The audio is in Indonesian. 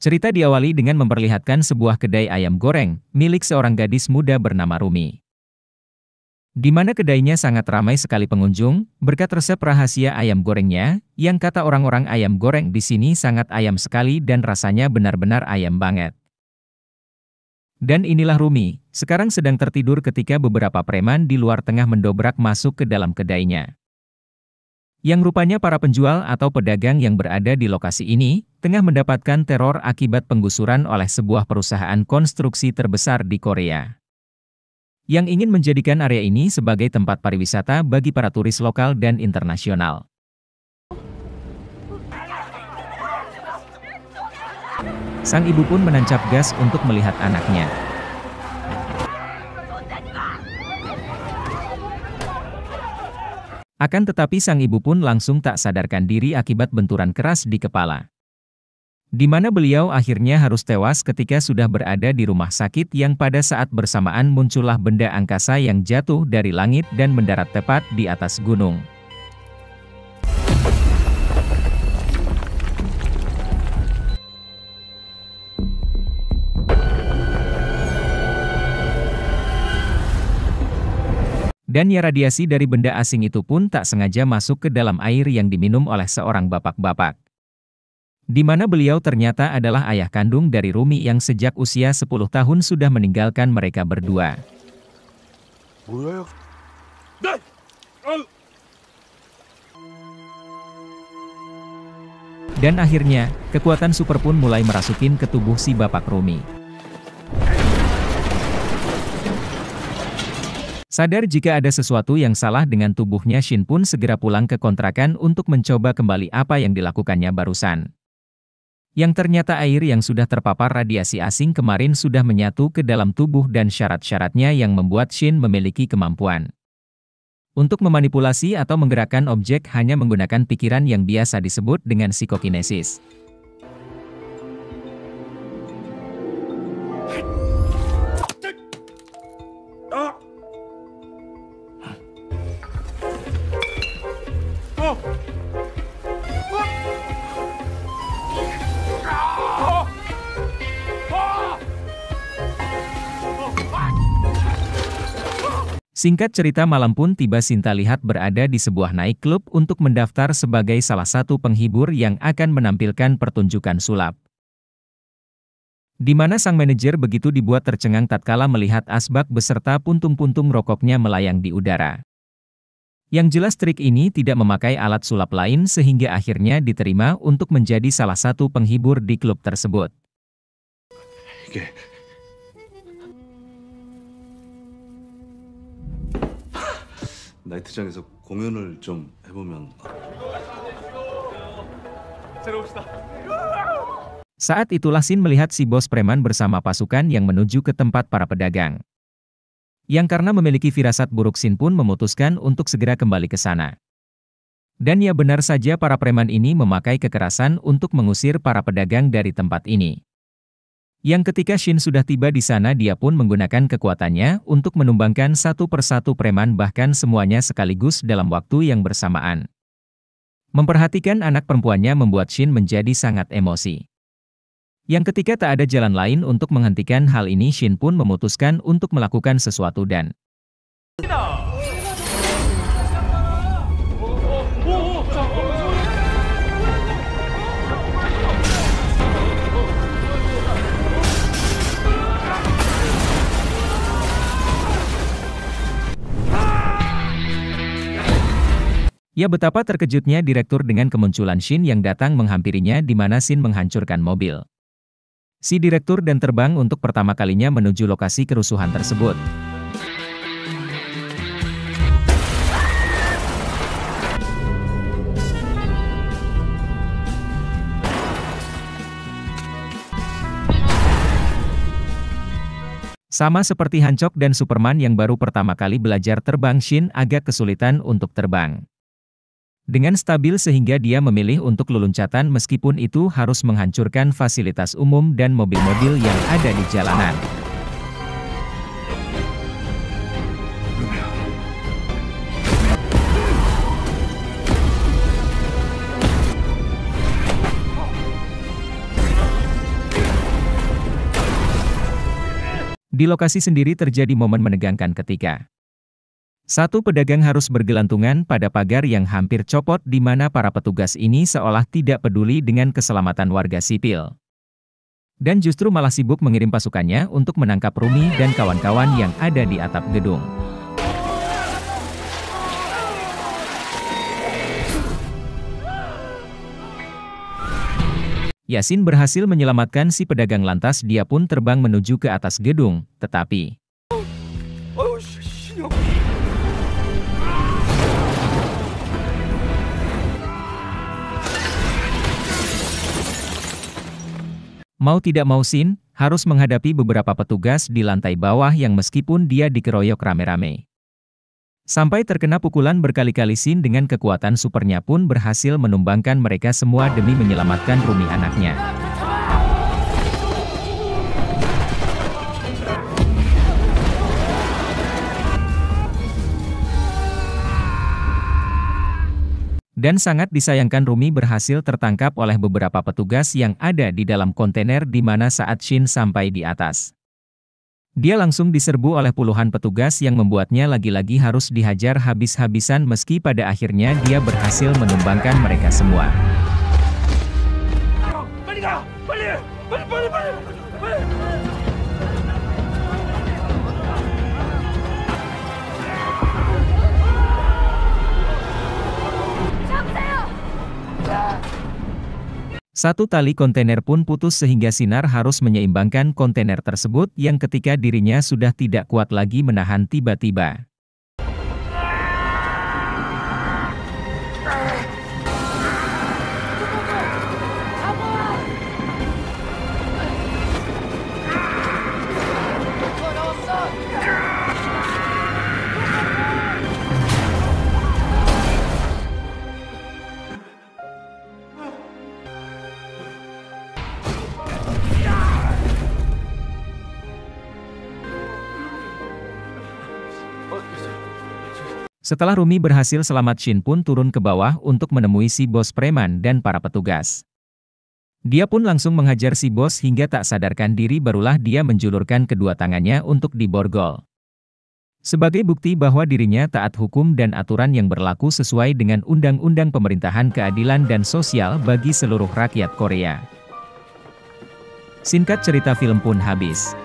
Cerita diawali dengan memperlihatkan sebuah kedai ayam goreng, milik seorang gadis muda bernama Rumi. Di mana kedainya sangat ramai sekali pengunjung, berkat resep rahasia ayam gorengnya, yang kata orang-orang ayam goreng di sini sangat ayam sekali dan rasanya benar-benar ayam banget. Dan inilah Rumi, sekarang sedang tertidur ketika beberapa preman di luar tengah mendobrak masuk ke dalam kedainya. Yang rupanya para penjual atau pedagang yang berada di lokasi ini, tengah mendapatkan teror akibat penggusuran oleh sebuah perusahaan konstruksi terbesar di Korea. Yang ingin menjadikan area ini sebagai tempat pariwisata bagi para turis lokal dan internasional. Sang ibu pun menancap gas untuk melihat anaknya. Akan tetapi sang ibu pun langsung tak sadarkan diri akibat benturan keras di kepala. Di mana beliau akhirnya harus tewas ketika sudah berada di rumah sakit yang pada saat bersamaan muncullah benda angkasa yang jatuh dari langit dan mendarat tepat di atas gunung. Dan ya radiasi dari benda asing itu pun tak sengaja masuk ke dalam air yang diminum oleh seorang bapak-bapak. Di mana beliau ternyata adalah ayah kandung dari Rumi yang sejak usia 10 tahun sudah meninggalkan mereka berdua. Dan akhirnya, kekuatan super pun mulai merasukin ke tubuh si bapak Rumi. Sadar jika ada sesuatu yang salah dengan tubuhnya, Shin pun segera pulang ke kontrakan untuk mencoba kembali apa yang dilakukannya barusan. Yang ternyata air yang sudah terpapar radiasi asing kemarin sudah menyatu ke dalam tubuh dan syarat-syaratnya yang membuat Shin memiliki kemampuan untuk memanipulasi atau menggerakkan objek hanya menggunakan pikiran yang biasa disebut dengan psikokinesis. Singkat cerita malam pun tiba Sinta lihat berada di sebuah night club untuk mendaftar sebagai salah satu penghibur yang akan menampilkan pertunjukan sulap. Di mana sang manajer begitu dibuat tercengang tatkala melihat asbak beserta puntung-puntung rokoknya melayang di udara. Yang jelas trik ini tidak memakai alat sulap lain sehingga akhirnya diterima untuk menjadi salah satu penghibur di klub tersebut. 나이트장에서 공연을 좀 해보면. Saat itulah Shin melihat si bos preman bersama pasukan yang menuju ke tempat para pedagang. Yang karena memiliki firasat buruk, Shin pun memutuskan untuk segera kembali ke sana. Dan ya benar saja para preman ini memakai kekerasan untuk mengusir para pedagang dari tempat ini. Yang ketika Shin sudah tiba di sana dia pun menggunakan kekuatannya untuk menumbangkan satu persatu preman bahkan semuanya sekaligus dalam waktu yang bersamaan. Memperhatikan anak perempuannya membuat Shin menjadi sangat emosi. Yang ketika tak ada jalan lain untuk menghentikan hal ini, Shin pun memutuskan untuk melakukan sesuatu dan ya betapa terkejutnya direktur dengan kemunculan Shin yang datang menghampirinya di mana Shin menghancurkan mobil si direktur dan terbang untuk pertama kalinya menuju lokasi kerusuhan tersebut. Sama seperti Hancock dan Superman yang baru pertama kali belajar terbang, Shin agak kesulitan untuk terbang dengan stabil sehingga dia memilih untuk leluncatan meskipun itu harus menghancurkan fasilitas umum dan mobil-mobil yang ada di jalanan. Di lokasi sendiri terjadi momen menegangkan ketika satu pedagang harus bergelantungan pada pagar yang hampir copot di mana para petugas ini seolah tidak peduli dengan keselamatan warga sipil. Dan justru malah sibuk mengirim pasukannya untuk menangkap Rumi dan kawan-kawan yang ada di atap gedung. Yasin berhasil menyelamatkan si pedagang lantas dia pun terbang menuju ke atas gedung, tetapi mau tidak mau Shin harus menghadapi beberapa petugas di lantai bawah yang meskipun dia dikeroyok rame-rame. Sampai terkena pukulan berkali-kali Shin dengan kekuatan supernya pun berhasil menumbangkan mereka semua demi menyelamatkan Rumi anaknya. Dan sangat disayangkan Rumi berhasil tertangkap oleh beberapa petugas yang ada di dalam kontainer di mana saat Shin sampai di atas. Dia langsung diserbu oleh puluhan petugas yang membuatnya lagi-lagi harus dihajar habis-habisan meski pada akhirnya dia berhasil menumbangkan mereka semua. Satu tali kontainer pun putus sehingga Sinar harus menyeimbangkan kontainer tersebut yang ketika dirinya sudah tidak kuat lagi menahan tiba-tiba. Setelah Rumi berhasil selamat, Shin pun turun ke bawah untuk menemui si bos preman dan para petugas. Dia pun langsung menghajar si bos hingga tak sadarkan diri barulah dia menjulurkan kedua tangannya untuk diborgol. Sebagai bukti bahwa dirinya taat hukum dan aturan yang berlaku sesuai dengan Undang-Undang Pemerintahan Keadilan dan Sosial bagi seluruh rakyat Korea. Singkat cerita film pun habis.